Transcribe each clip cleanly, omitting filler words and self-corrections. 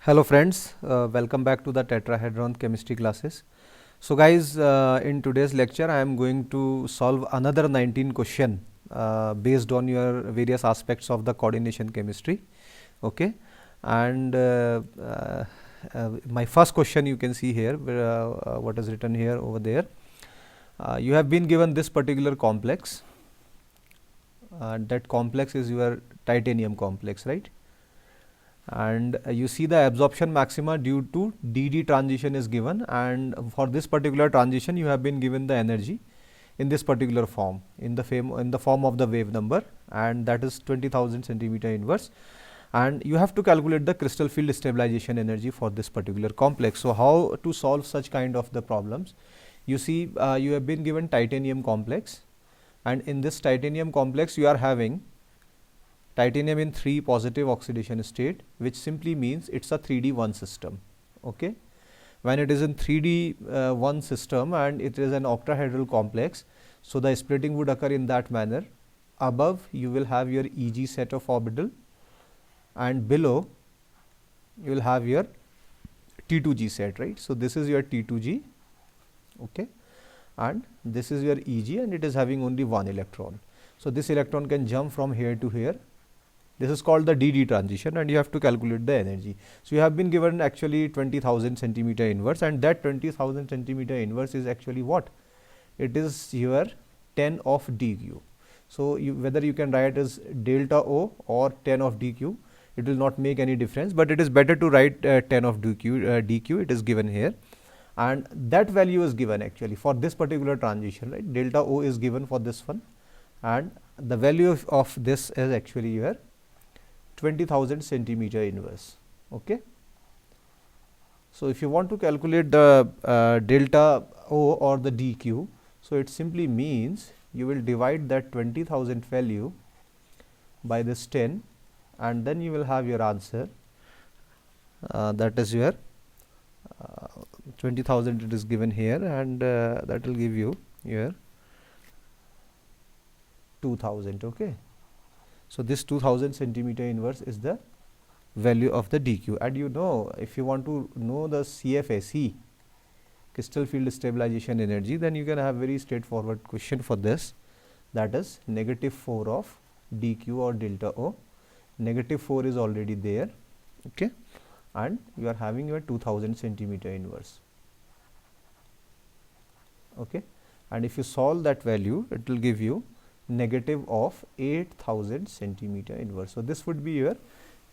Hello friends, welcome back to the tetrahedron chemistry classes. So guys, in today's lecture I am going to solve another 19 question based on your various aspects of the coordination chemistry. Okay, and my first question you can see here, what is written here over there. You have been given this particular complex. That complex is your titanium complex, right? And you see the absorption maxima due to DD transition is given, and for this particular transition you have been given the energy in this particular form, in the form of the wave number, and that is 20,000 centimeter inverse, and you have to calculate the crystal field stabilization energy for this particular complex. So how to solve such kind of the problems? You see, you have been given titanium complex, and in this titanium complex you are having titanium in 3 positive oxidation state, which simply means it's a 3D 1 system. Okay, when it is in 3D 1 system and it is an octahedral complex, so the splitting would occur in that manner. Above you will have your Eg set of orbital, and below you will have your T2G set, right? So this is your T2G, okay, and this is your Eg, and it is having only one electron. So this electron can jump from here to here. This is called the DD transition, and you have to calculate the energy. So you have been given actually 20,000 centimeter inverse, and that 20,000 centimeter inverse is actually what? It is your 10 of dq. So whether you can write as delta O or 10 of dq, it will not make any difference, but it is better to write 10 of dq. It is given here, and that value is given actually for this particular transition, right? Delta O is given for this one, and the value of this is actually your 20,000 centimeter inverse. Okay, so if you want to calculate the delta O or the dq, so it simply means you will divide that 20,000 value by this 10, and then you will have your answer. That is your 20,000, it is given here, and that will give you your 2,000. Okay, so this 2,000 centimeter inverse is the value of the dq. And you know, if you want to know the CFSE, crystal field stabilization energy, then you can have very straightforward question for this, that is -4 of dq or delta O. -4 is already there, okay, and you are having your 2,000 centimeter inverse. Okay, and if you solve that value, it will give you negative of 8,000 centimeter inverse. So this would be your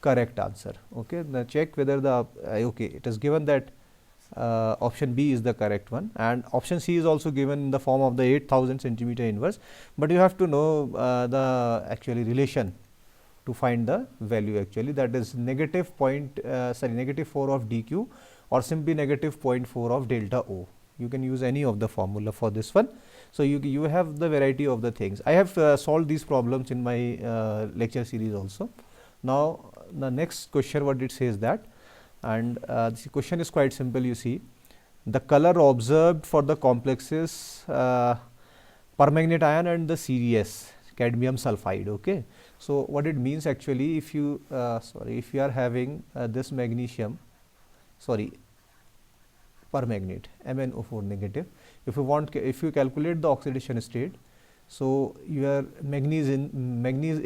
correct answer. Okay, now check whether the okay, it is given that option B is the correct one, and option C is also given in the form of the 8,000 centimeter inverse, but you have to know the actually relation to find the value actually, that is -4 of dq or simply -0.4 of delta O. You can use any of the formula for this one. So you have the variety of the things. I have solved these problems in my lecture series also. Now the next question, what it says that, and this question is quite simple. You see, the color observed for the complexes permanganate ion and the CdS, cadmium sulfide. Okay, so what it means actually, if you if you are having this magnesium, permanganate, MnO4 negative, if you calculate the oxidation state, so your manganese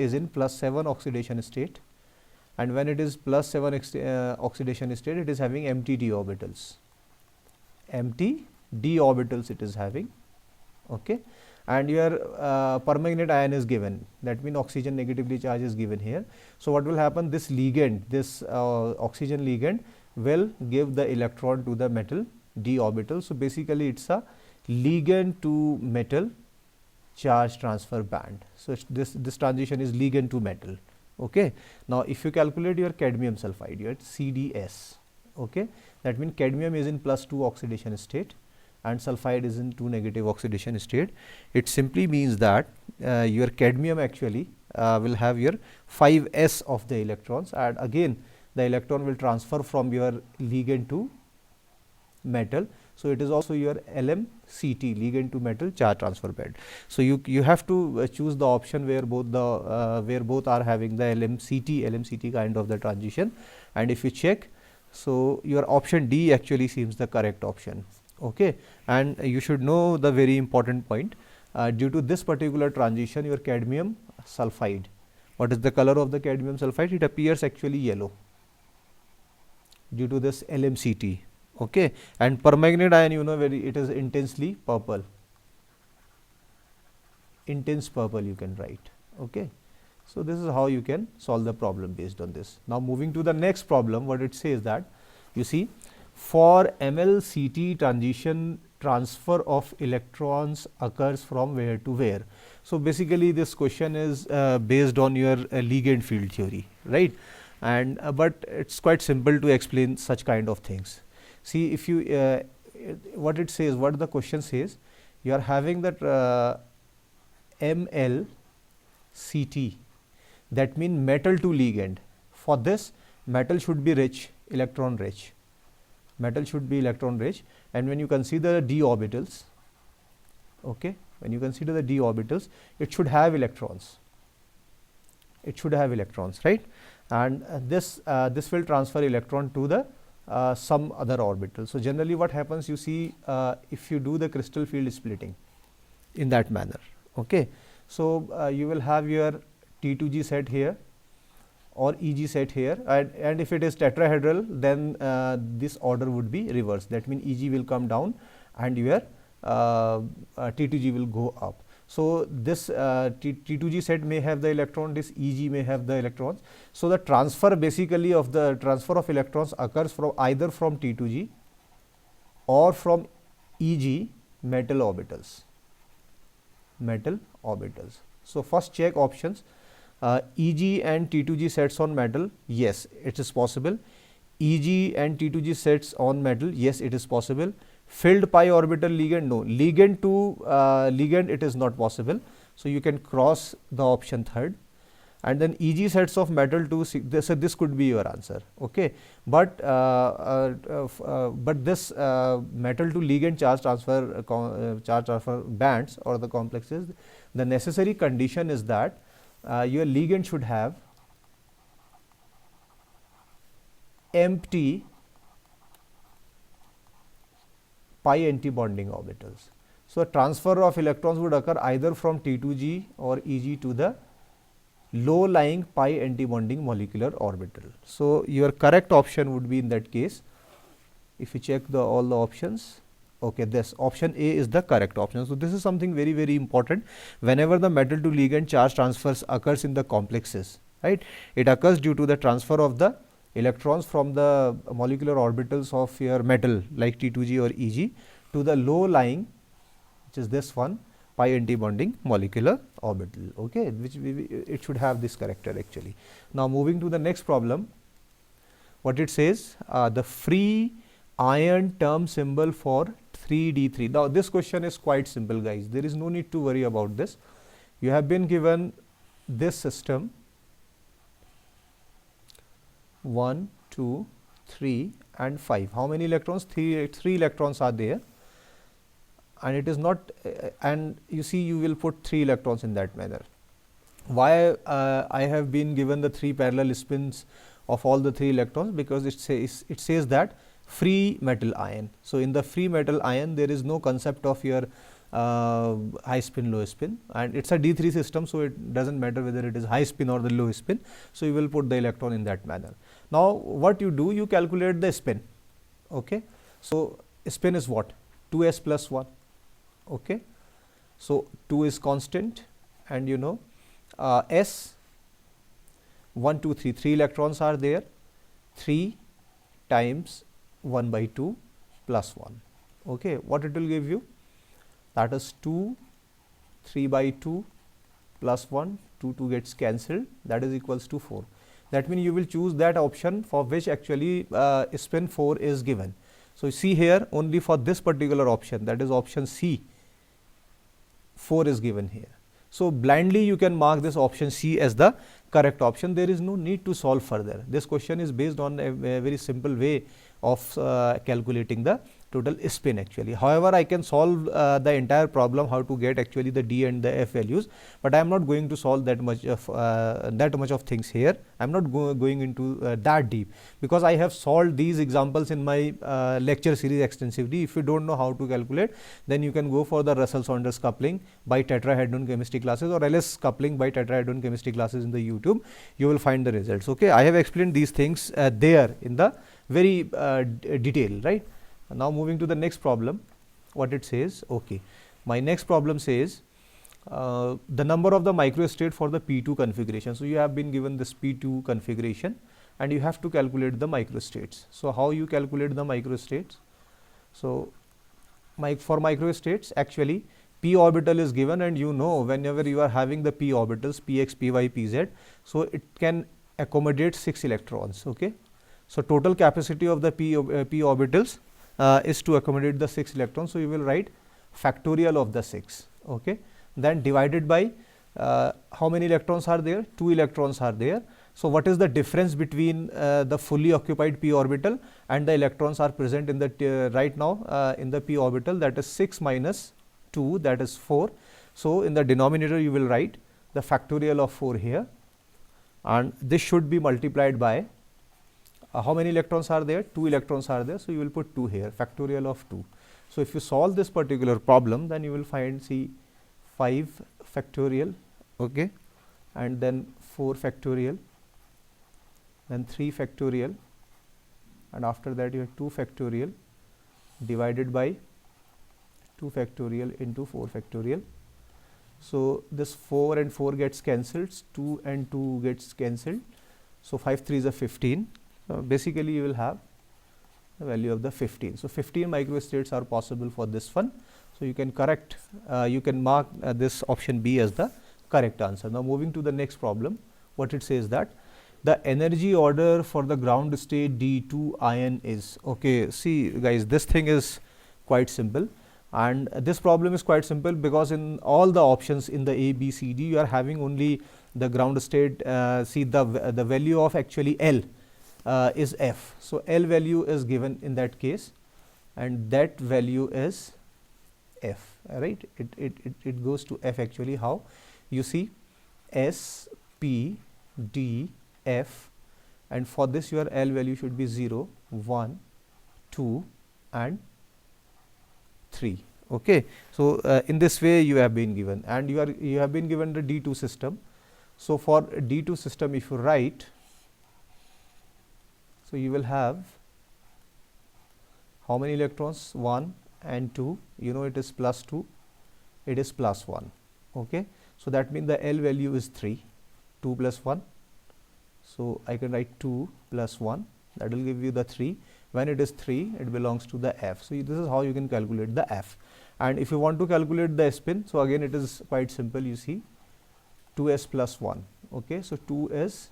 is in +7 oxidation state, and when it is +7 oxidation state, it is having empty d orbitals, it is having. Okay, and your permanganate ion is given, that means oxygen negatively charged is given here. So what will happen, this ligand, this oxygen ligand will give the electron to the metal d orbital. So basically it's a ligand to metal charge transfer band. So this transition is ligand to metal. Okay, now if you calculate your cadmium sulfide, your CdS, okay, that means cadmium is in +2 oxidation state and sulfide is in 2 negative oxidation state. It simply means that your cadmium actually will have your 5s of the electrons, and again the electron will transfer from your ligand to metal. So it is also your LMCT, ligand to metal charge transfer band. So you have to choose the option where both are having the LMCT kind of the transition. And if you check, So your option D actually seems the correct option. Okay, and you should know the very important point. Due to this particular transition, your cadmium sulfide, what is the color of the cadmium sulfide? It appears actually yellow due to this LMCT. Okay, and permanganate ion, you know, it is intensely purple, intense purple you can write. Okay, so this is how you can solve the problem based on this. Now moving to the next problem, what it says that, you see, for MLCT transition, transfer of electrons occurs from where to where. So basically this question is based on your ligand field theory, right? And but it's quite simple to explain such kind of things. See, if you what it says, what the question says, you are having that MLCT, that means metal to ligand. For this, metal should be rich, electron rich. Metal should be electron rich, and when you consider d orbitals, okay, when you consider the d orbitals, it should have electrons. It should have electrons, right? And this will transfer electron to the some other orbital. So generally, what happens, you see, if you do the crystal field splitting in that manner, okay, so you will have your T2G set here or EG set here, and if it is tetrahedral, then this order would be reversed. That means EG will come down and your T2G will go up. So this T2G set may have the electron, this EG may have the electrons. So the transfer basically of the transfer of electrons occurs from either from T2G or from EG metal orbitals. Metal orbitals. So first check options. EG and T2G sets on metal, yes, it is possible. EG and T2G sets on metal, yes, it is possible. Filled pi orbital ligand, no. Ligand to ligand, it is not possible. So you can cross the option third. And then EG sets of metal to this could be your answer. Okay, but this metal to ligand charge transfer bands or the complexes, the necessary condition is that your ligand should have empty pi antibonding orbitals. So transfer of electrons would occur either from T2G or EG to the low lying pi antibonding molecular orbital. So your correct option would be in that case, if you check all the options, okay, this option A is the correct option. So this is something very, very important. Whenever the metal to ligand charge transfers occurs in the complexes, right, it occurs due to the transfer of the electrons from the molecular orbitals of your metal like T2G or EG to the low lying, which is this one, pi antibonding molecular orbital, okay, which it should have this character actually. Now moving to the next problem, what it says, the free ion term symbol for 3D3. Now this question is quite simple, guys, there is no need to worry about this. You have been given this system 1, 2, 3 and 5. How many electrons? 3 electrons are there, and it is not and you see you will put 3 electrons in that manner. Why I have been given the 3 parallel spins of all the 3 electrons? Because it says that free metal ion. So in the free metal ion there is no concept of your high spin, low spin, and it's a D3 system, so it doesn't matter whether it is high spin or the low spin. So you will put the electron in that manner. Now what you do, you calculate the spin. Okay, so spin is what? 2s plus 1. Okay, so 2 is constant, and you know s 1, 2, 3, 3 electrons are there. 3 times 1 by 2 plus 1. Okay, what it will give you? That is 2, 3 by 2 plus 1, 2 gets cancelled, that is equals to 4. That means you will choose that option for which actually spin 4 is given. So see here, only for this particular option, that is option C, 4 is given here. So blindly you can mark this option C as the correct option. There is no need to solve further. This question is based on a very simple way of calculating the total spin actually. However, I can solve the entire problem how to get actually the D and the F values, but I am not going to solve that much of things here. I am not going into that deep, because I have solved these examples in my lecture series extensively. If you don't know how to calculate, then you can go for the Russell-Saunders coupling by tetrahedron chemistry classes, or LS coupling by tetrahedron chemistry classes in the YouTube. You will find the results. Okay, I have explained these things there in the very detail, right? Now moving to the next problem, what it says. Okay, my next problem says the number of the microstate for the P2 configuration. So you have been given this P2 configuration and you have to calculate the microstates. So how you calculate the microstates? So for microstates, actually p orbital is given, and you know whenever you are having the p orbitals, px, py, pz, so it can accommodate 6 electrons. Okay, so total capacity of the p orbitals is to accommodate the 6 electrons. So you will write factorial of the 6. Okay, then divided by how many electrons are there? 2 electrons are there. So what is the difference between the fully occupied p orbital and the electrons are present in the right now in the p orbital? That is 6 minus 2, that is 4. So in the denominator you will write the factorial of 4 here, and this should be multiplied by how many electrons are there? 2 electrons are there. So you will put 2 here, factorial of 2. So if you solve this particular problem, then you will find, see, 5 factorial, okay, and then 4 factorial, then 3 factorial, and after that you have 2 factorial divided by 2 factorial into 4 factorial. So this 4 and 4 gets cancelled, 2 and 2 gets cancelled. So 5 3 is a 15. So basically you will have the value of the 15. So 15 microstates are possible for this one. So you can correct, you can mark this option B as the correct answer. Now moving to the next problem, what it says that the energy order for the ground state D2 ion is, okay, see guys, this thing is quite simple. And this problem is quite simple because in all the options in the A, B, C, D, you are having only the ground state. See the value of actually L is F. So L value is given in that case, and that value is F, right? It goes to F actually. How? You see S, P, D, F, and for this your L value should be 0, 1, 2 and 3. Okay, so in this way you have been given, and you have been given the D2 system. So for D2 system, if you write, so you will have how many electrons? 1 and 2. You know it is plus 2, it is plus 1. Okay, so that means the L value is 3, 2 plus 1. So I can write 2 plus 1, that will give you the 3. When it is 3, it belongs to the F. So this is how you can calculate the F. And if you want to calculate the spin, so again it is quite simple. You see 2s plus 1. Okay, so 2 is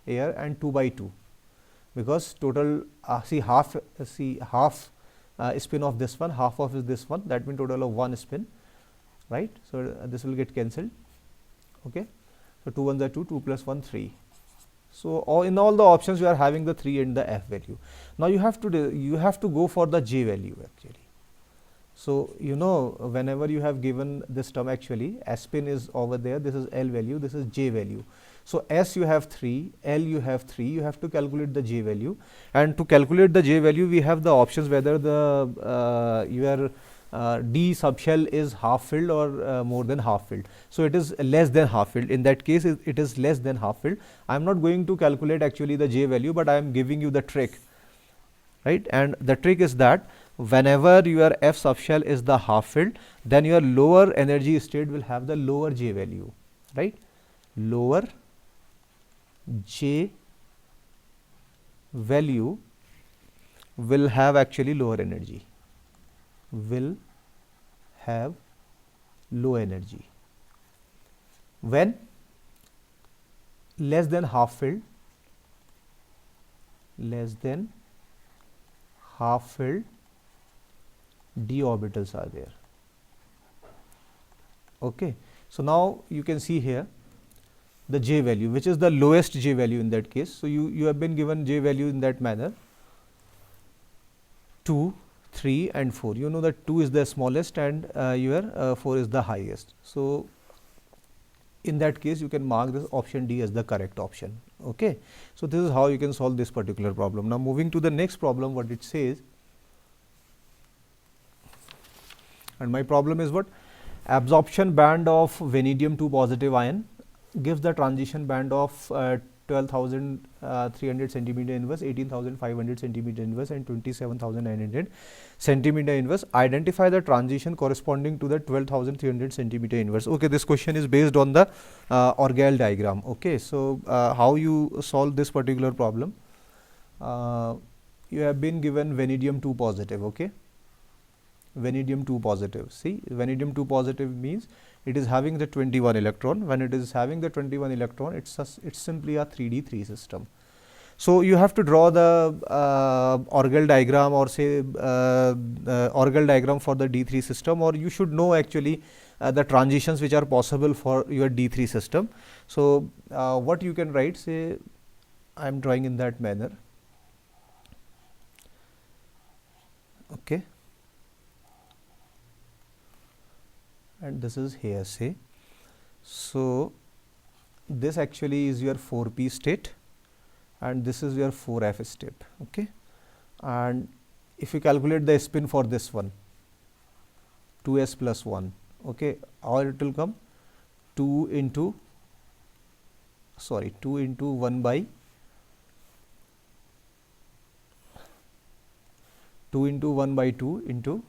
here and 2 by 2, because total see half spin of this one, half of is this one, that means total of 1 spin, right? So this will get cancelled. Okay, so 2 1s are 2, 2 plus 1 3. So in all the options you are having the 3 and the F value. Now you have to go for the J value actually. So you know whenever you have given this term, actually S spin is over there, this is L value, this is J value. So S you have 3, L you have 3, you have to calculate the J value, and to calculate the J value we have the options whether the your D subshell is half filled or more than half filled. So it is less than half filled. In that case it is less than half filled. I am not going to calculate actually the J value, but I am giving you the trick, right? And the trick is that whenever your F subshell is the half filled, then your lower energy state will have the lower J value, right? Lower J value will have actually lower energy, will have low energy. When less than half filled, less than half filled d orbitals are there. Okay, so now you can see here the J value, which is the lowest J value in that case. So you have been given J value in that manner, 2, 3 and 4. You know that 2 is the smallest and your 4 is the highest. So in that case you can mark this option D as the correct option. Okay, so this is how you can solve this particular problem. Now moving to the next problem, what it says, and my problem is what? Absorption band of vanadium 2 positive ion gives the transition band of 12,300 centimeter inverse, 18,500 centimeter inverse and 27,900 centimeter inverse. Identify the transition corresponding to the 12,300 centimeter inverse. Okay, this question is based on the Orgel diagram. Okay, so how you solve this particular problem? You have been given vanadium 2 positive. Okay, vanadium 2 positive. See, vanadium 2 positive means it is having the 21 electron. When it is having the 21 electron, it's simply a 3d3 system. So you have to draw the Orgel diagram, or say Orgel diagram for the D3 system, or you should know actually the transitions which are possible for your D3 system. So what you can write, say I am drawing in that manner. Okay, and this is here, say. So this actually is your 4p state and this is your 4f state. Okay, and if you calculate the spin for this one, 2s plus 1, okay, or it will come 2 into 1 by 2 into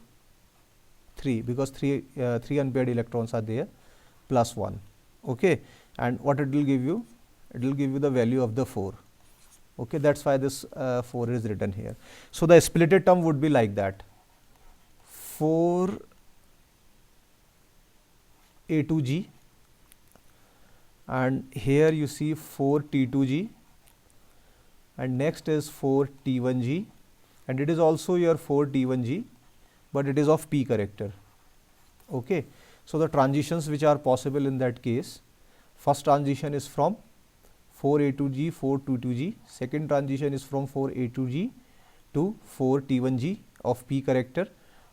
3, because 3 unpaired electrons are there, plus 1. Okay, and what it will give you? It will give you the value of the 4. Okay, that's why this 4 is written here. So the splitted term would be like that: 4 A2G, and here you see 4 T2G, and next is 4 T1G, and it is also your 4 T1G, but it is of p character. Okay, so the transitions which are possible in that case, first transition is from 4A2G, 4T2G, second transition is from 4A2G to 4T1G of p character,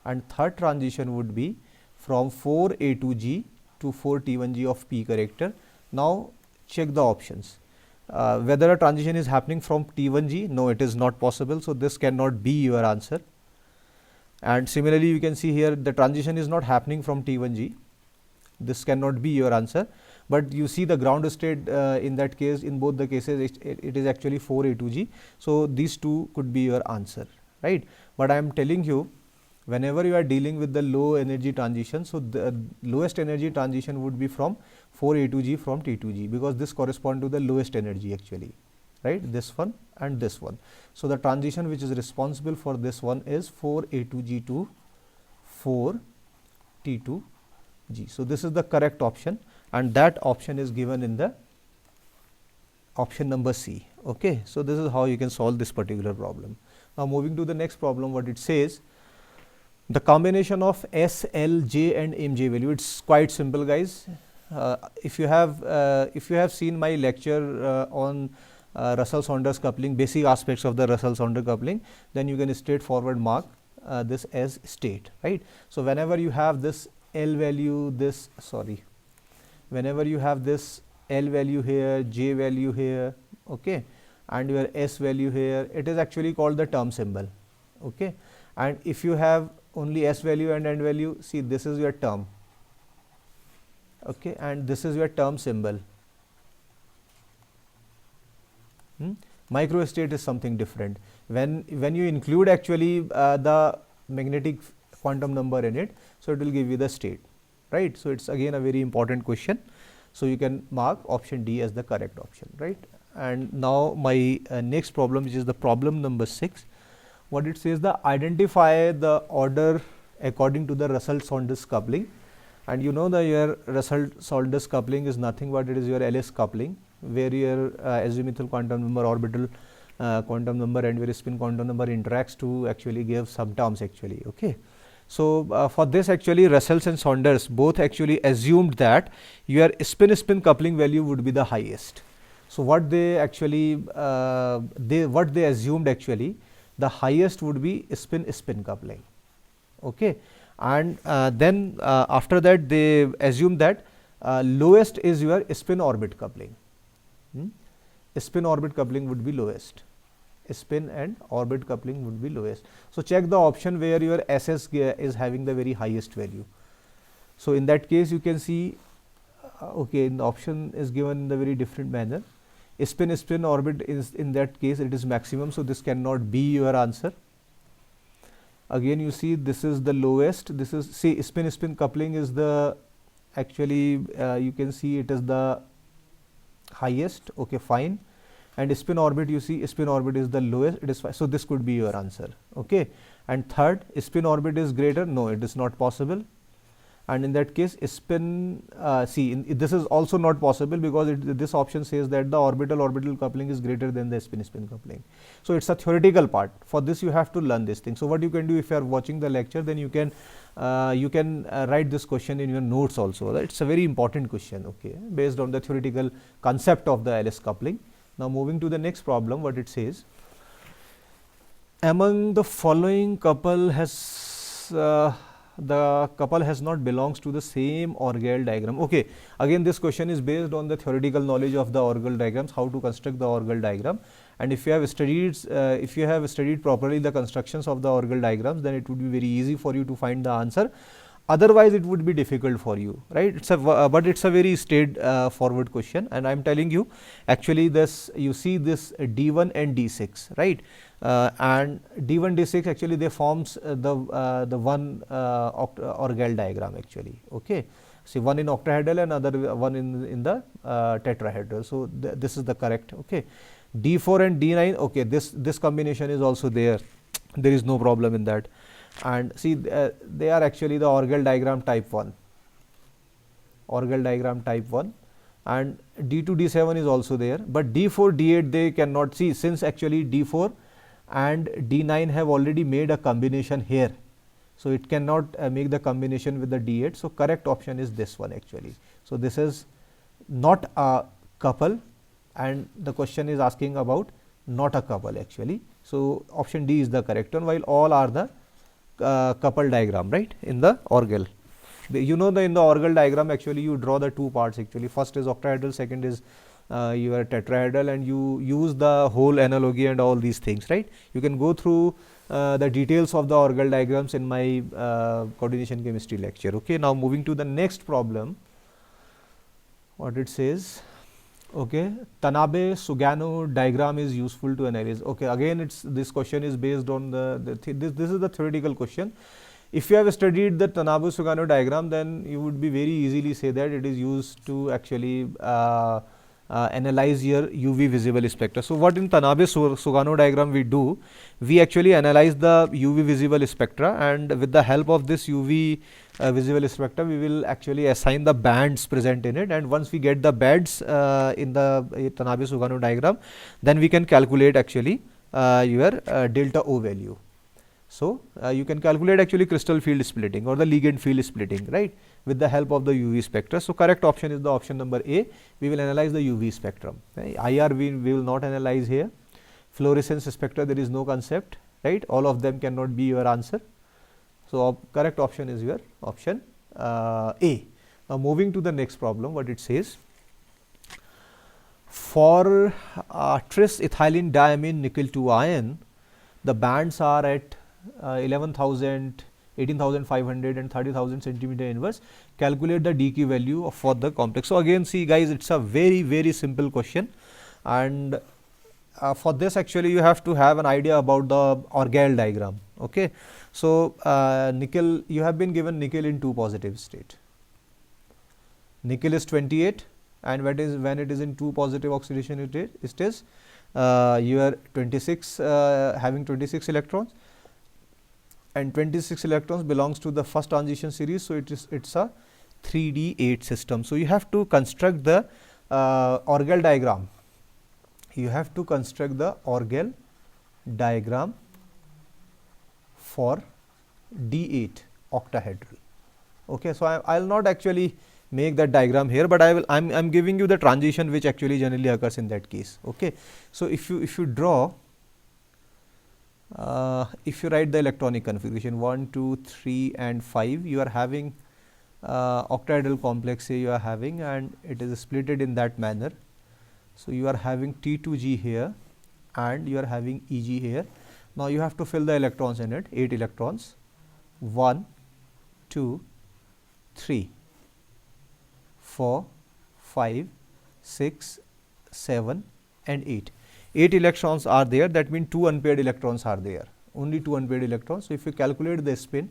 and third transition would be from 4A2G to 4T1G of p character. Now check the options. Whether a transition is happening from T1G, no, it is not possible, so this cannot be your answer. And similarly you can see here the transition is not happening from T1G, this cannot be your answer. But you see the ground state in that case, in both the cases it is actually 4A2G, so these two could be your answer, right? But I am telling you, whenever you are dealing with the low energy transition, so the lowest energy transition would be from 4A2G from T2G, because this corresponds to the lowest energy actually, right? This one and this one. So the transition which is responsible for this one is 4A2G to 4T2G. So this is the correct option, and that option is given in the option number C. Okay, so this is how you can solve this particular problem. Now moving to the next problem, what it says, the combination of S, L, J and Mj value. It's quite simple, guys. If you have seen my lecture on Russell-Saunders coupling, basic aspects of the Russell-Saunders coupling, then you can straightforward mark this as state, right? So whenever you have this L value, whenever you have this L value here, J value here, okay, and your S value here, it is actually called the term symbol. Okay, and if you have only S value and N value, see, this is your term, okay, and this is your term symbol. Microstate is something different. When you include actually the magnetic quantum number in it, so it will give you the state, right? So it's again a very important question, so you can mark option D as the correct option, right? And now my next problem, which is the problem number 6, what it says, the identify the order according to the Russell-Saunders coupling. And you know that your Russell-Saunders coupling is nothing but it is your LS coupling, where your azimuthal quantum number, orbital quantum number and your spin quantum number interacts to actually give some terms actually. Okay, so for this actually Russell and Saunders both actually assumed that your spin coupling value would be the highest. So what they actually what they assumed actually, the highest would be spin coupling. Okay, and then after that they assume that lowest is your spin orbit coupling. Spin orbit coupling would be lowest. Spin and orbit coupling would be lowest. So check the option where your SS is having the very highest value. So in that case you can see okay, the option is given in the very different manner. Spin orbit is, in that case it is maximum, so this cannot be your answer. Again you see this is the lowest, this is, see, spin coupling is the actually you can see it is the highest. Okay, fine. And spin orbit, you see spin orbit is the lowest, it is fine. So this could be your answer. Okay, and third, spin orbit is greater, no, it is not possible. And in that case spin this is also not possible, because this option says that the orbital coupling is greater than the spin coupling. So it's a theoretical part. For this you have to learn this thing. So what you can do, if you are watching the lecture, then you can write this question in your notes also. It's a very important question, okay, based on the theoretical concept of the LS coupling. Now moving to the next problem, what it says, among the following couple has the couple has not belongs to the same Orgel diagram. Okay, again this question is based on the theoretical knowledge of the Orgel diagrams, how to construct the Orgel diagram. And if you have studied properly the constructions of the Orgel diagrams, then it would be very easy for you to find the answer. Otherwise it would be difficult for you, right? It's a but it's a very straightforward question, and I am telling you, actually this, you see this D1 and D6, right? And D1 D6 actually they forms the one Orgel diagram actually. Okay, see, one in octahedral and other one in the tetrahedral. So this is the correct. Okay, D4 and D9. Okay, this combination is also there. There is no problem in that. And see, they are actually the Orgel diagram type 1. Orgel diagram type 1. And D2 D7 is also there, but D4 D8 they cannot see, since actually D4 and D9 have already made a combination here. So it cannot make the combination with the D8. So correct option is this one actually. So this is not a couple, and the question is asking about not a couple actually. So option D is the correct one, while all are the couple diagram, right, in the Orgel. You know, in the Orgel diagram actually you draw the two parts actually. First is octahedral, second is your tetrahedral, and you use the whole analogy and all these things, right? You can go through the details of the Orgel diagrams in my coordination chemistry lecture. Okay, now moving to the next problem, what it says. Okay, Tanabe-Sugano diagram is useful to analyze. Okay, again this question is based on this is the theoretical question. If you have studied the Tanabe-Sugano diagram, then you would be very easily say that it is used to actually analyze your UV visible spectra. So what in Tanabe-Sugano diagram we do, we actually analyze the UV visible spectra, and with the help of this UV visible spectra we will actually assign the bands present in it, and once we get the bands in the Tanabe-Sugano diagram, then we can calculate actually your delta O value. So you can calculate actually crystal field splitting or the ligand field splitting, right, with the help of the UV spectra. So correct option is the option number A. We will analyze the UV spectrum. Right? IR we will not analyze here. Fluorescence spectra, there is no concept, right? All of them cannot be your answer. So correct option is your option A. Now moving to the next problem, what it says. For tris ethylene diamine nickel 2 ion, the bands are at 11,000, 18,500 and 30,000 centimeter inverse. Calculate the DQ value for the complex. So again, see guys, it's a very simple question, and for this actually you have to have an idea about the Orgel diagram. Okay, so nickel, you have been given nickel in 2 positive state. Nickel is 28, and when it is in 2 positive oxidation it is your 26 having 26 electrons, and 26 electrons belongs to the first transition series. So it's a 3D8 system. So you have to construct the Orgel diagram. You have to construct the Orgel diagram for D8 octahedral. Okay, so I'll not actually make that diagram here, but I'm giving you the transition which actually generally occurs in that case. Okay, so if you draw if you write the electronic configuration 1, 2, 3 and 5, you are having octahedral complex here you are having, and it is splitted in that manner. So you are having T2G here and you are having EG here. Now you have to fill the electrons in it, 8 electrons, 1, 2, 3, 4, 5, 6, 7 and 8. 8 electrons are there, that means 2 unpaired electrons are there, only 2 unpaired electrons. So if you calculate the spin,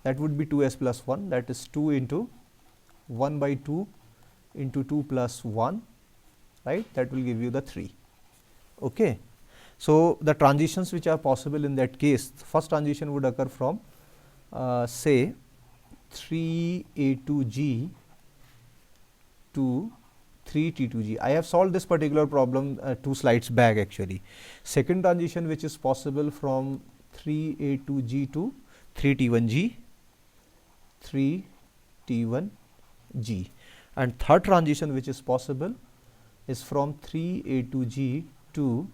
that would be 2s plus 1, that is 2 into 1 by 2 into 2 plus 1, right, that will give you the 3. Okay. So the transitions which are possible in that case, first transition would occur from say 3A2G to 3T2G. I have solved this particular problem 2 slides back actually. Second transition which is possible from 3A2G to 3T1G, 3T1G, and third transition which is possible is from 3A2G to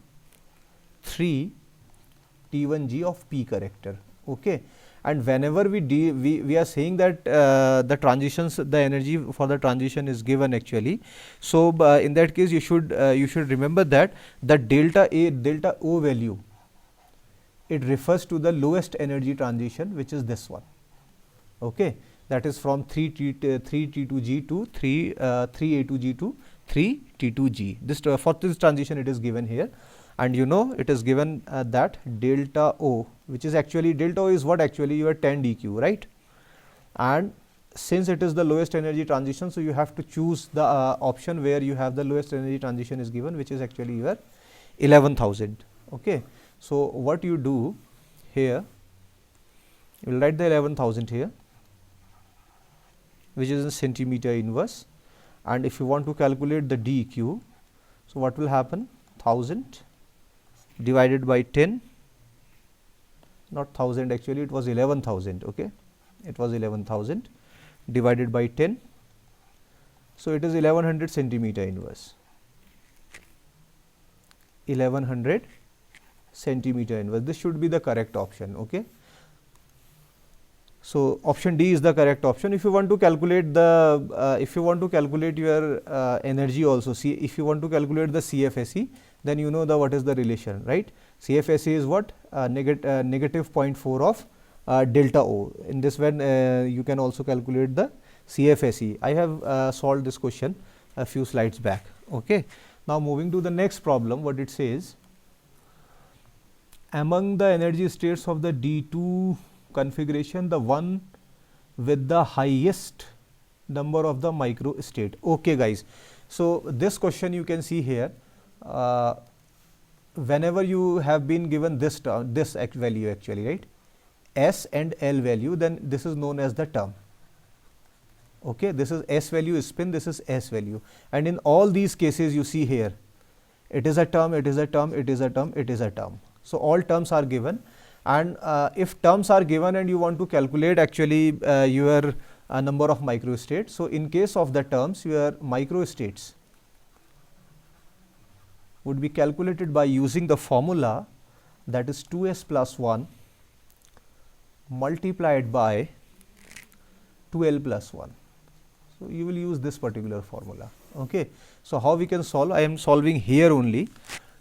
3T1G of P character. Okay. And whenever we are saying that the transitions, the energy for the transition is given actually. So in that case you should remember that the delta A, delta O value, it refers to the lowest energy transition, which is this one. Okay, that is from 3T2G to 3A2G to 3T2G. This for this transition it is given here. And you know it is given that delta O, which is actually delta O is what actually your 10 dq, right? And since it is the lowest energy transition, so you have to choose the option where you have the lowest energy transition is given, which is actually your 11,000. Okay. So what you do here, you will write the 11,000 here, which is in centimeter inverse. And if you want to calculate the dq, so what will happen? 1000 divided by 10, not 1000 actually, it was 11,000. Okay, it was 11,000 divided by 10, so it is 1100 centimeter inverse, 1100 centimeter inverse. This should be the correct option. Okay, so option D is the correct option. If you want to calculate the if you want to calculate your energy also, see, if you want to calculate the CFSE, then you know the what is the relation, right? CFSE is what? Negative 0.4 of delta O. In this when you can also calculate the CFSE. I have solved this question a few slides back. Okay. Now moving to the next problem, what it says, among the energy states of the D2 configuration, the one with the highest number of the micro state. Okay guys, so this question you can see here, whenever you have been given this term, this value actually, right, S and L value, then this is known as the term. Okay, this is S value is spin, this is S value, and in all these cases you see here, it is a term, it is a term, it is a term, it is a term. So all terms are given, and if terms are given and you want to calculate actually your number of microstates, so in case of the terms, your microstates would be calculated by using the formula, that is 2s plus 1 multiplied by 2l plus 1. So you will use this particular formula. Okay. So how we can solve? I am solving here only.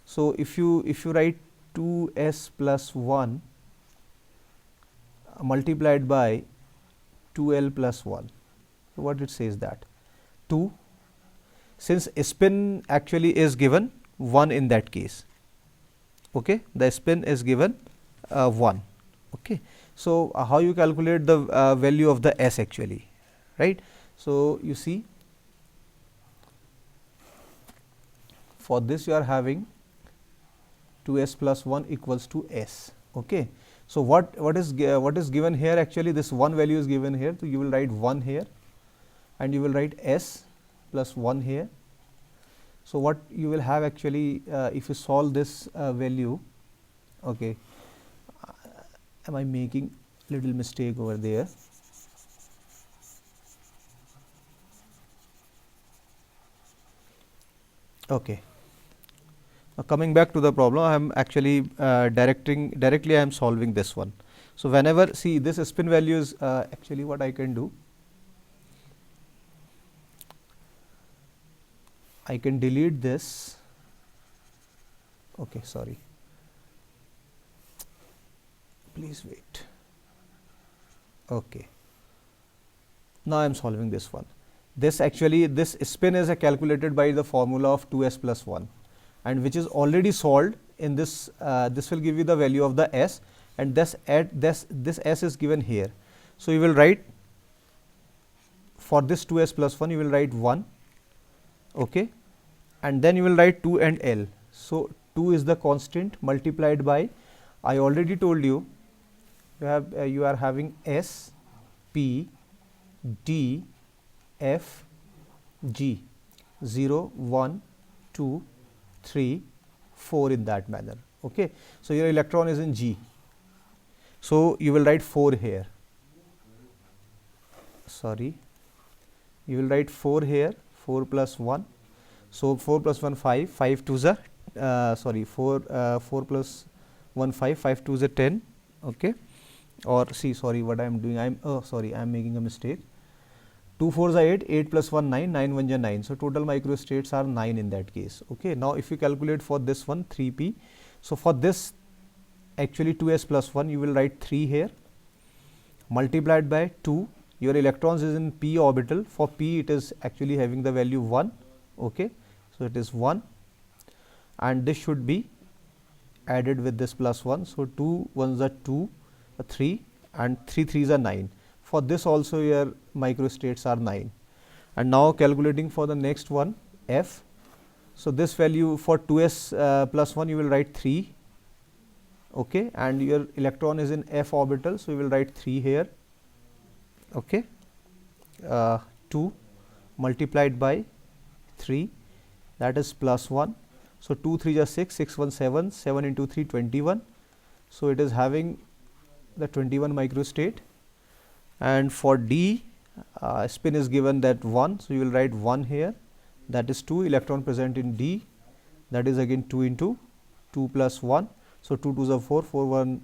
So if you write 2s plus 1 multiplied by 2l plus 1, so what it says that 2, since spin actually is given 1 in that case. Okay, the spin is given 1. Okay, so how you calculate the value of the S actually, right? So you see, for this you are having 2s plus 1 equals to S. Okay, so what is given here actually, this 1 value is given here, so you will write 1 here and you will write S plus 1 here. So what you will have actually, if you solve this value, okay, am I making little mistake over there? Okay, Coming back to the problem, I am actually directly I am solving this one. So whenever, see, this spin value is actually what I can do. I can delete this. Okay, sorry. Please wait. Okay. Now I am solving this one. This actually, this spin is calculated by the formula of 2s plus 1, and which is already solved in this. This will give you the value of the s, and this s is given here. So you will write for this 2s plus 1, you will write 1, okay, and then you will write 2 and L. So 2 is the constant multiplied by, I already told you, you are having S, P, D, F, G, 0, 1, 2, 3, 4 in that manner. Okay. So your electron is in G. So you will write 4 here. Sorry. You will write 4 here, 4 plus 1. So 4 plus 1, 5, 5 2 is a, 4 plus 1, 5, 5 2 is a 10. Okay. Or see, sorry, what I am doing, I am making a mistake. 2 4 is 8, 8 plus 1, 9, 9 1 is 9. So total microstates are 9 in that case. Okay. Now if you calculate for this one, 3p. So for this, actually 2s plus 1, you will write 3 here, multiplied by 2. Your electrons is in p orbital. For p, it is actually having the value 1. Okay. So it is 1, and this should be added with this plus 1. So 2 1s are 2, 3, and 3 3s are 9. For this also your microstates are 9. And now calculating for the next one, F. So this value for 2s plus 1, you will write 3, okay, and your electron is in f orbital, so you will write 3 here, okay, 2 multiplied by 3, that is plus 1. So 2 3 is 6, 6 1 7, 7 into 3 21. So it is having the 21 microstate. And for D, spin is given that 1, so you will write 1 here, that is 2 electron present in D, that is again 2 into 2 plus 1. So 2 2s are 4, 4 1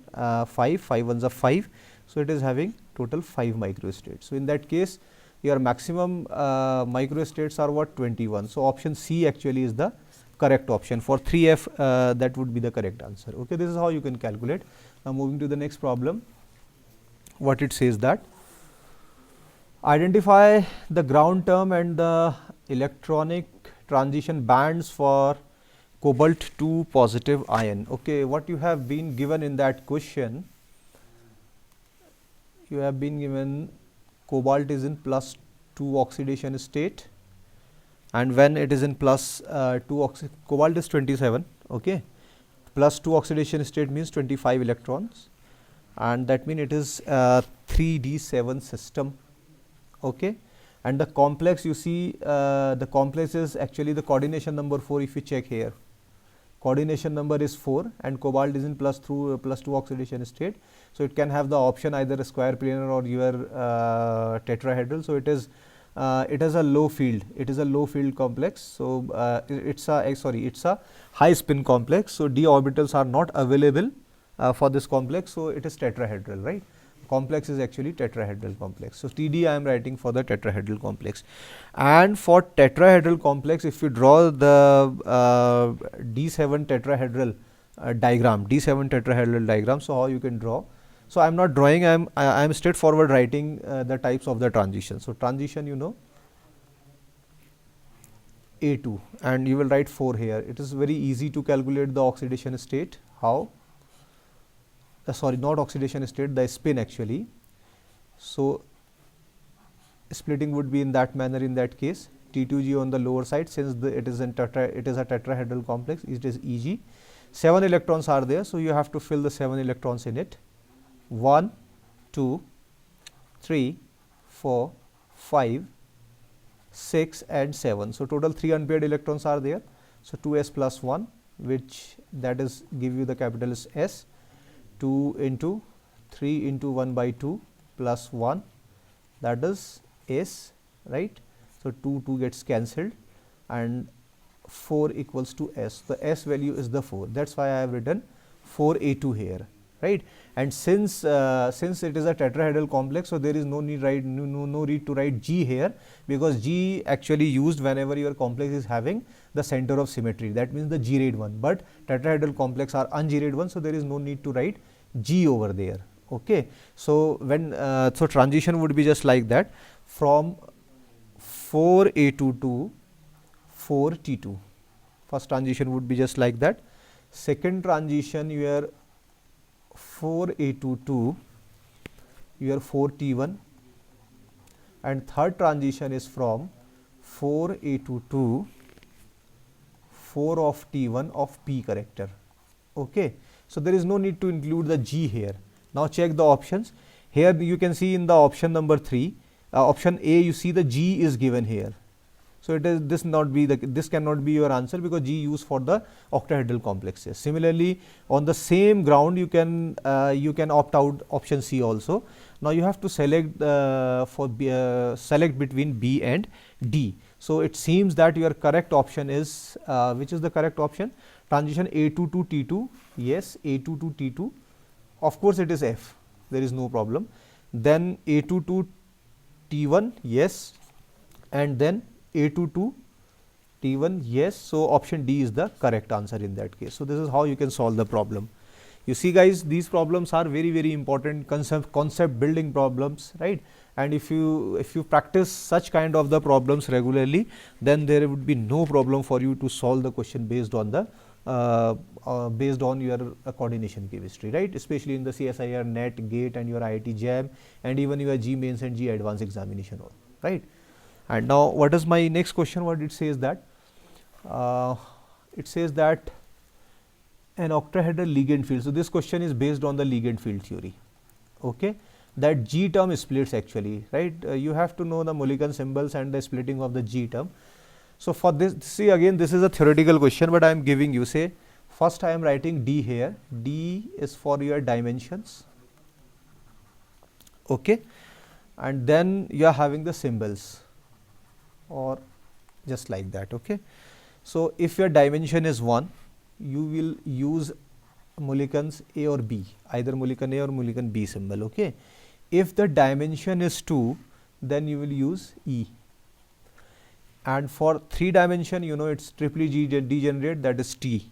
5, 5 1s are 5. So it is having total 5 microstates. So in that case, your maximum microstates are what, 21. So option C actually is the correct option. For 3F, that would be the correct answer. Okay, this is how you can calculate. Now moving to the next problem, what it says that identify the ground term and the electronic transition bands for cobalt 2 positive ion. Okay, what you have been given in that question, you have been given cobalt is in plus 2 oxidation state, and when it is in plus 2 cobalt is 27, okay, plus 2 oxidation state means 25 electrons, and that means it is 3d7 system, okay, and the complex, you see, the complex is actually the coordination number 4. If you check here, coordination number is 4, and cobalt is in plus 2 oxidation state. So it can have the option either a square planar or your tetrahedral. So it is a low field. It is a low field complex. So it's a high spin complex. So d orbitals are not available for this complex. So it is tetrahedral, right? Complex is actually tetrahedral complex. So TD I am writing for the tetrahedral complex. And for tetrahedral complex, if you draw the D7 tetrahedral diagram, D7 tetrahedral diagram, so how you can draw? So I am not drawing, I am straightforward writing the types of the transition. So transition, you know, A2, and you will write 4 here. It is very easy to calculate the oxidation state. How? Sorry, not oxidation state, the spin actually. So splitting would be in that manner in that case. T2G on the lower side, since it is a tetrahedral complex, it is Eg. 7 electrons are there, so you have to fill the 7 electrons in it. 1, 2, 3, 4, 5, 6 and 7. So total 3 unpaired electrons are there. So 2s plus 1, which that is give you the capital S. 2 into 3 into 1 by 2 plus 1, that is S, right. So 2 gets cancelled, and 4 equals to S. The S value is the 4. That's why I have written 4A2 here, right? And since it is a tetrahedral complex, so there is no need to write G here, because G actually used whenever your complex is having the center of symmetry. That means the G-rayed one. But tetrahedral complex are un-G-rayed one, so there is no need to write G over there. Okay. So when so transition would be just like that, from 4A2 to 4T2. First transition would be just like that. Second transition, your 4A2 to your 4T1, and third transition is from 4A2 to 4 of T1 of P character. Okay. So there is no need to include the G here. Now check the options. Here you can see in the option number 3, option A, you see the G is given here. So it is this cannot be your answer, because G used for the octahedral complexes. Similarly, on the same ground, you can opt out option C also. Now you have to select select between B and D. So it seems that your correct option is which is the correct option? Transition A2 to T2. Yes, A2 to T2. Of course, it is F. There is no problem. Then A2 to T1. Yes, and then A2 to T1, yes. So option D is the correct answer in that case. So this is how you can solve the problem. You see guys, these problems are very important concept building problems, right? And if you practice such kind of the problems regularly, then there would be no problem for you to solve the question based on the based on your coordination chemistry, right? Especially in the CSIR, NET, GATE, and your IIT JAM, and even your G mains and G advanced examination, right? And now what is my next question? What it says that an octahedral ligand field. So this question is based on the ligand field theory. Okay, that G term splits actually, right? You have to know the Mulliken symbols and the splitting of the G term. So for this, see again, this is a theoretical question, but I am giving you, say first I am writing D here. D is for your dimensions. Okay, and then you are having the symbols, or just like that. Okay, so if your dimension is 1, you will use Mulliken's A or B, either Mulliken A or Mulliken B symbol. Okay, if the dimension is 2, then you will use E, and for 3 dimension, you know, it's triply G degenerate, that is T,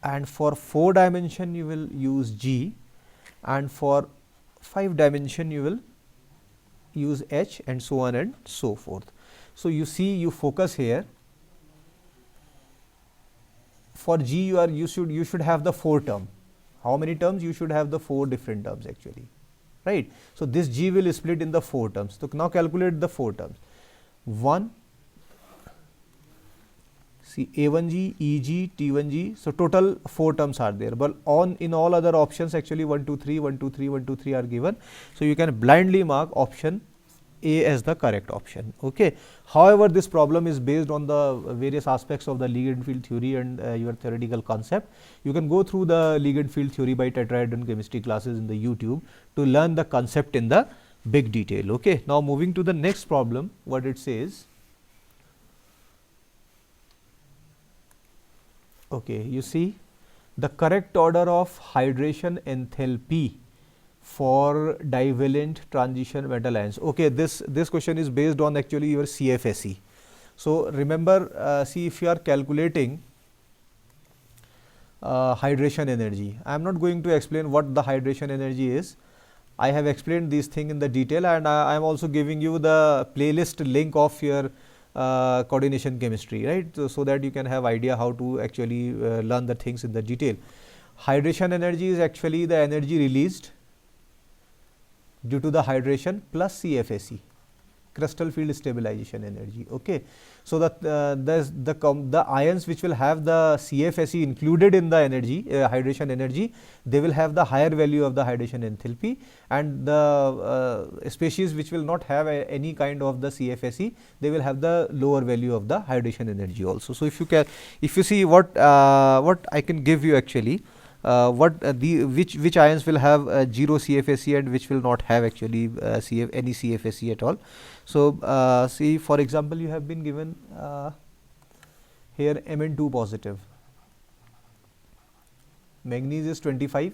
and for 4 dimension you will use G, and for 5 dimension you will use H, and so on and so forth. So you see, you focus here. For G, you should have the 4 term. How many terms? You should have the 4 different terms actually, right? So this G will split in the 4 terms. So now calculate the 4 terms. 1, see A1G, EG, T1G. So total 4 terms are there. But in all other options actually 1, 2, 3, 1, 2, 3, 1, 2, 3 are given. So you can blindly mark option A as the correct option. Okay. However, this problem is based on the various aspects of the ligand field theory and your theoretical concept. You can go through the ligand field theory by tetrahedron chemistry classes in the YouTube to learn the concept in the big detail. Okay. Now moving to the next problem, what it says. Okay, you see the correct order of hydration enthalpy for divalent transition metal ions. Okay, this question is based on actually your CFSE. So remember, see, if you are calculating hydration energy, I am not going to explain what the hydration energy is. I have explained this thing in the detail, and I am also giving you the playlist link of your coordination chemistry, right? So that you can have idea how to actually learn the things in the detail. Hydration energy is actually the energy released due to the hydration plus CFSE, crystal field stabilization energy. Okay, so that the ions which will have the CFSE included in the energy, hydration energy, they will have the higher value of the hydration enthalpy, and the species which will not have any kind of the CFSE, they will have the lower value of the hydration energy also. So if you see what I can give you actually, which ions will have 0 CFSE and which will not have actually any CFSE at all. So see, for example, you have been given here Mn2 positive. Manganese is 25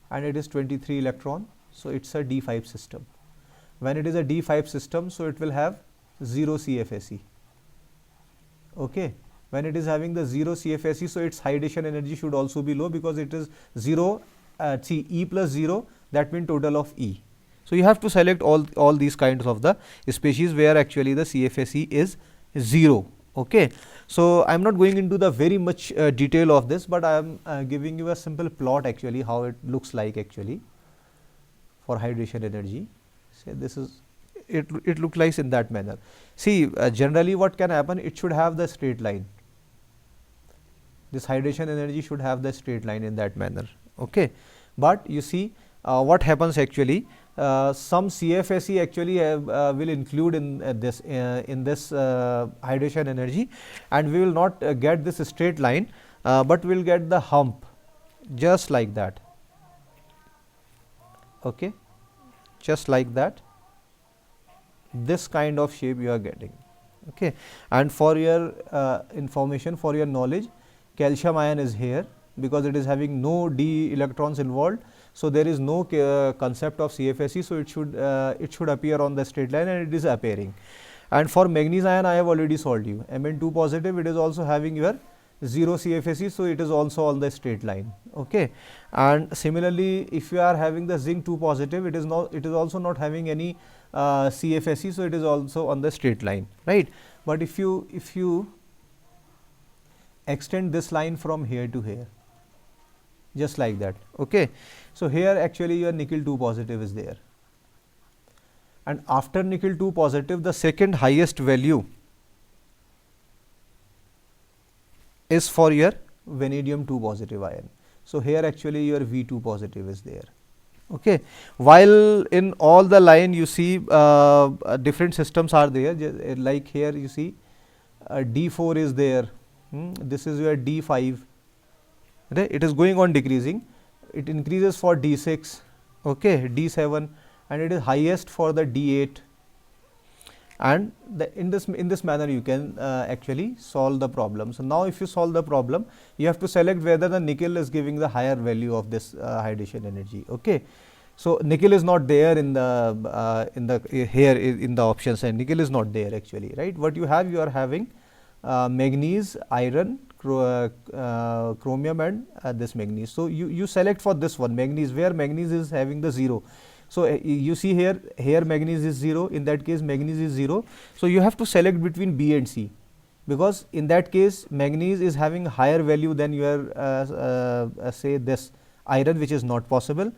and it is 23 electron, so it's a D5 system. When it is a D5 system, so it will have 0 CFSE. Okay, when it is having the 0 CFSE, so its hydration energy should also be low, because it is 0, see, E plus 0, that means total of E. So you have to select all these kinds of the species where actually the CFSE is 0. Okay, so I'm not going into the very much detail of this, but I am giving you a simple plot actually how it looks like actually for hydration energy. Say this is it looks like in that manner. See, generally what can happen, it should have the straight line. This hydration energy should have the straight line in that manner. Okay, but you see what happens actually, some CFSE actually will include in this hydration energy, and we will not get this straight line, but we will get the hump just like that. Okay, just like that, this kind of shape you are getting. Okay, and for your information, for your knowledge, calcium ion is here because it is having no d electrons involved, so there is no concept of CFSE, so it should appear on the straight line, and it is appearing. And for manganese ion, I have already solved you. Mn2 positive, it is also having your 0 CFSE, so it is also on the straight line. Okay, and similarly, if you are having the zinc 2 positive, it is also not having any CFSE, so it is also on the straight line, right? But if you extend this line from here to here, just like that. Okay, so here actually your nickel 2 positive is there, and after nickel 2 positive, the second highest value is for your vanadium 2 positive ion. So here actually your V2 positive is there. Okay, while in all the line you see different systems are there, like here you see D4 is there, this is your D5, right? It is going on decreasing, it increases for D6, okay, D7, and it is highest for the D8, and in this manner you can actually solve the problem. So now if you solve the problem, you have to select whether the nickel is giving the higher value of this hydration energy. Okay, so nickel is not there in the here in the options, and nickel is not there actually, right? What you have, you are having manganese, iron, chromium, and this manganese. So you select for this one, manganese, where manganese is having the 0. So you see here manganese is 0, in that case manganese is 0. So you have to select between B and C, because in that case manganese is having higher value than your say this iron, which is not possible,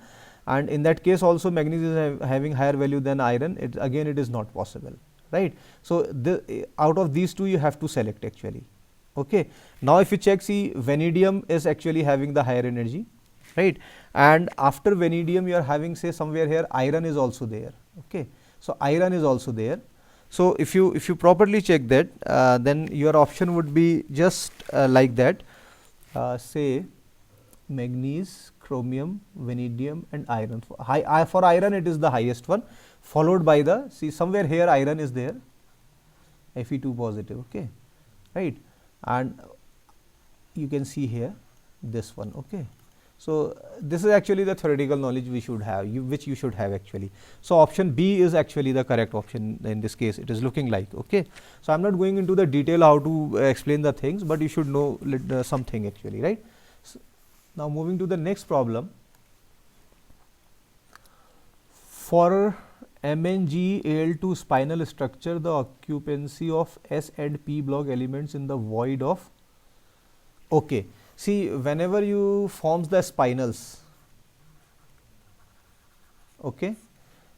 and in that case also manganese is having higher value than iron, it is not possible, right? So out of these two you have to select actually. Okay, now if you check, see, vanadium is actually having the higher energy, right? And after vanadium you are having, say, somewhere here iron is also there. Okay, so iron is also there. So if you properly check that, then your option would be just like that, say manganese, chromium, vanadium, and iron. For iron it is the highest one, followed by the, see, somewhere here iron is there, Fe2 positive. Okay, right, and you can see here this one. Okay, so this is actually the theoretical knowledge we should have, which you should have actually. So option B is actually the correct option in this case, it is looking like. Okay, so I'm not going into the detail how to explain the things, but you should know something actually, right? So now moving to the next problem. For MnGAl2 spinel structure, the occupancy of S and P block elements in the void of. Okay, see, whenever you forms the spinels, okay,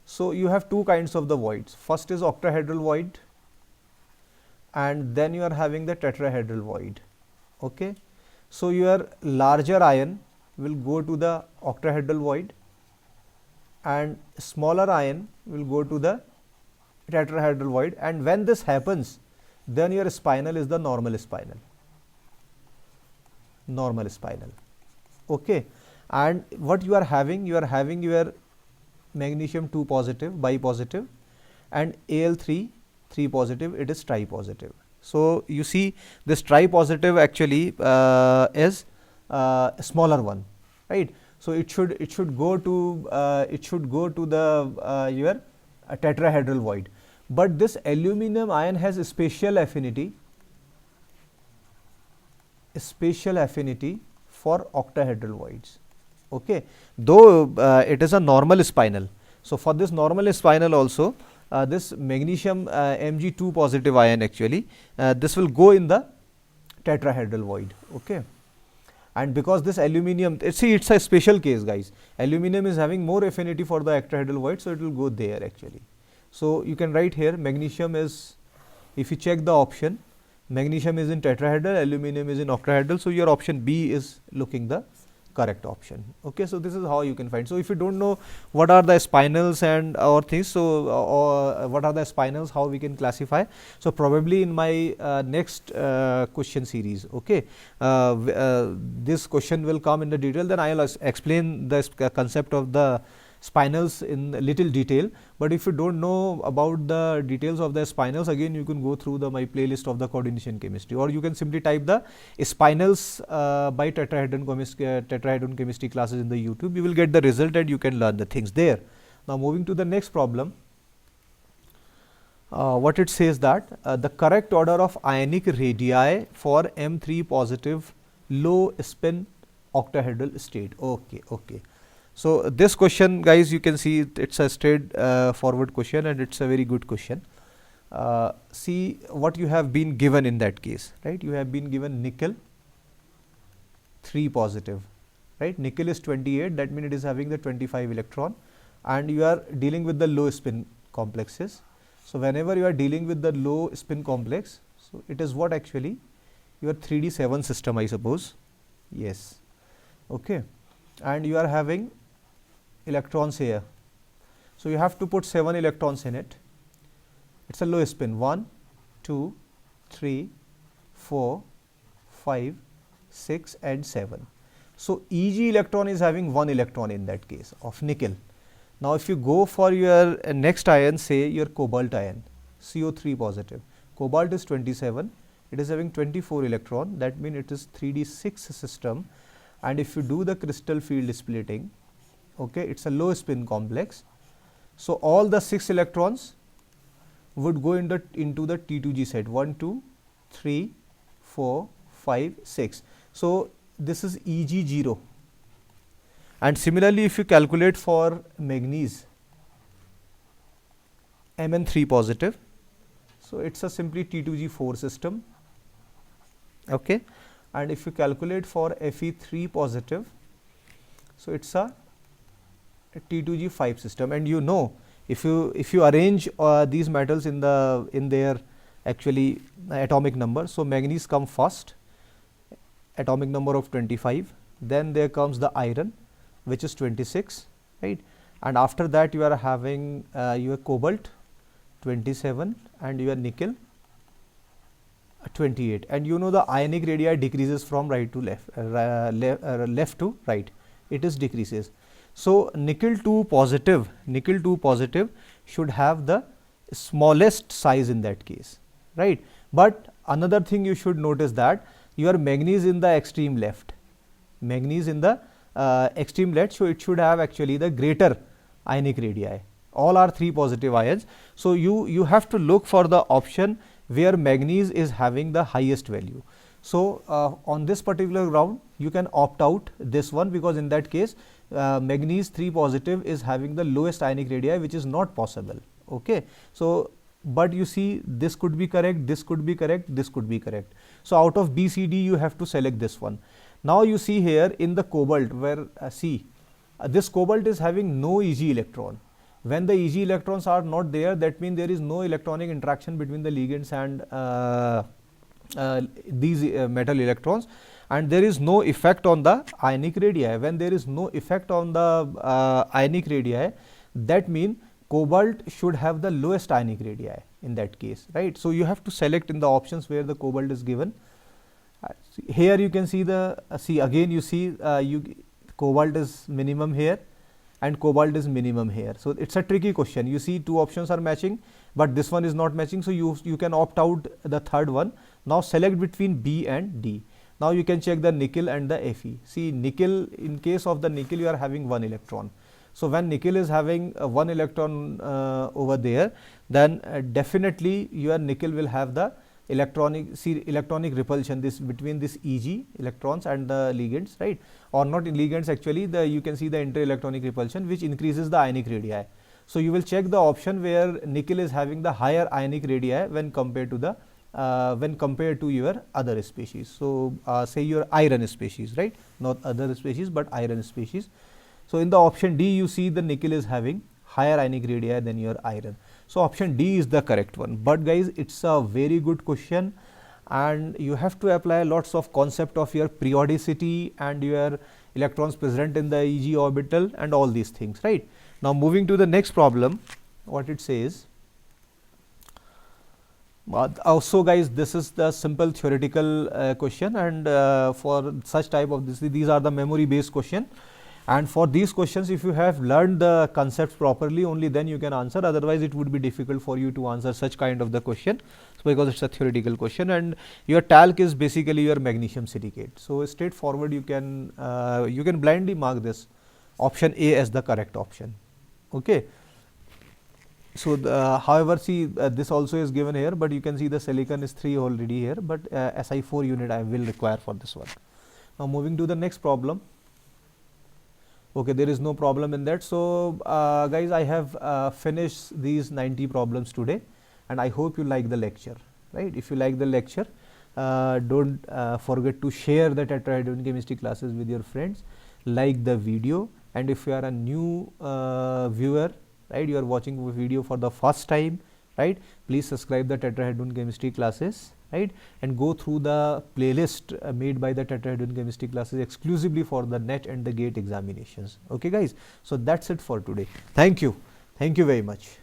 so you have two kinds of the voids. First is octahedral void, and then you are having the tetrahedral void. Okay, so your larger ion will go to the octahedral void, and smaller ion will go to the tetrahedral void, and when this happens, then your spinel is the normal spinel. Okay, and what you are having your magnesium 2 positive, bipositive, and Al3 3 positive, it is tripositive. So you see this tri-positive actually is a smaller one, right? So it should go to the your tetrahedral void, but this aluminum ion has a special affinity for octahedral voids. Okay, though it is a normal spinel. So for this normal spinel also, this magnesium Mg2 positive ion actually, this will go in the tetrahedral void. Okay, and because this aluminum, see, it's a special case, guys. Aluminum is having more affinity for the octahedral void, so it will go there actually. So you can write here magnesium is, if you check the option, magnesium is in tetrahedral, aluminum is in octahedral. So your option B is looking the correct option. Okay, so this is how you can find. So if you don't know what are the spinels and or things, so what are the spinels, how we can classify, so probably in my next question series, okay, this question will come in the detail, then I will explain the concept of the spinels in little detail. But if you don't know about the details of the spinels, again you can go through my playlist of the coordination chemistry, or you can simply type the spinels by tetrahedron chemistry classes in the YouTube. You will get the result and you can learn the things there. Now moving to the next problem, what it says that the correct order of ionic radii for M3 positive low spin octahedral state. Okay. So this question, guys, you can see it's a straight forward question, and it's a very good question. See what you have been given in that case, right? You have been given nickel 3 positive, right? Nickel is 28, that means it is having the 25 electron, and you are dealing with the low spin complexes. So whenever you are dealing with the low spin complex, so it is what actually your 3d7 system, I suppose. Yes. Okay, and you are having electrons here, so you have to put 7 electrons in it. It's a low spin, 1 2 3 4 5 6 and 7. So Eg electron is having 1 electron in that case of nickel. Now if you go for your next ion, say your cobalt ion, CO3 positive, cobalt is 27, it is having 24 electron, that means it is 3d6 system. And if you do the crystal field splitting, okay, it's a low spin complex, so all the 6 electrons would go into the T2G set, 1 2 3 4 5 6. So this is Eg0. And similarly, if you calculate for manganese Mn3 positive, so it's a simply T2G4 system. Okay, and if you calculate for Fe3 positive, so it's a T2G5 system. And you know, if you arrange these metals in their actually atomic number, so manganese come first, atomic number of 25, then there comes the iron, which is 26, right? And after that you are having your cobalt 27 and your nickel 28. And you know the ionic radii decreases from right to left, left to right, it is decreases. So nickel 2 positive should have the smallest size in that case, right? But another thing you should notice that your manganese in the extreme left, so it should have actually the greater ionic radii. All are 3 positive ions. So you have to look for the option where manganese is having the highest value. So on this particular ground you can opt out this one, because in that case manganese 3 positive is having the lowest ionic radii, which is not possible. Okay, so but you see, this could be correct, this could be correct, this could be correct. So out of B, C, D you have to select this one. Now you see here in the cobalt, where this cobalt is having no Eg electron. When the Eg electrons are not there, that means there is no electronic interaction between the ligands and these metal electrons, and there is no effect on the ionic radii. When there is no effect on the ionic radii, that means cobalt should have the lowest ionic radii in that case, right? So you have to select in the options where the cobalt is given. Here you can see the again you see cobalt is minimum here and cobalt is minimum here. So it's a tricky question. You see two options are matching but this one is not matching, so you can opt out the third one. Now select between B and D. Now you can check the nickel and the Fe. See, nickel, in case of the nickel, you are having one electron. So when nickel is having one electron over there, then definitely your nickel will have the electronic repulsion this between this Eg electrons and the ligands, right? Or not in ligands, actually you can see the inter-electronic repulsion, which increases the ionic radii. So you will check the option where nickel is having the higher ionic radii when compared to your other species. So say your iron species, right? Not other species, but iron species. So in the option D, you see the nickel is having higher ionic radii than your iron. So option D is the correct one. But guys, it's a very good question, and you have to apply lots of concept of your periodicity and your electrons present in the Eg orbital and all these things, right? Now moving to the next problem, what it says. Also guys, this is the simple theoretical question, and for such type of these are the memory based question. And for these questions, if you have learned the concepts properly, only then you can answer. Otherwise, it would be difficult for you to answer such kind of the question, so because it's a theoretical question. And your talc is basically your magnesium silicate. So straightforward, you can blindly mark this option A as the correct option. Okay. So however, see this also is given here, but you can see the silicon is 3 already here, but Si4 unit I will require for this one. Now moving to the next problem. Okay, there is no problem in that. So guys, I have finished these 90 problems today, and I hope you like the lecture, right? If you like the lecture, don't forget to share the tetrahedron chemistry classes with your friends, like the video, and if you are a new viewer, right, you are watching the video for the first time, right, please subscribe the tetrahedron chemistry classes, right, and go through the playlist made by the tetrahedron chemistry classes exclusively for the NET and the GATE examinations. Okay guys, so that's it for today. Thank you very much.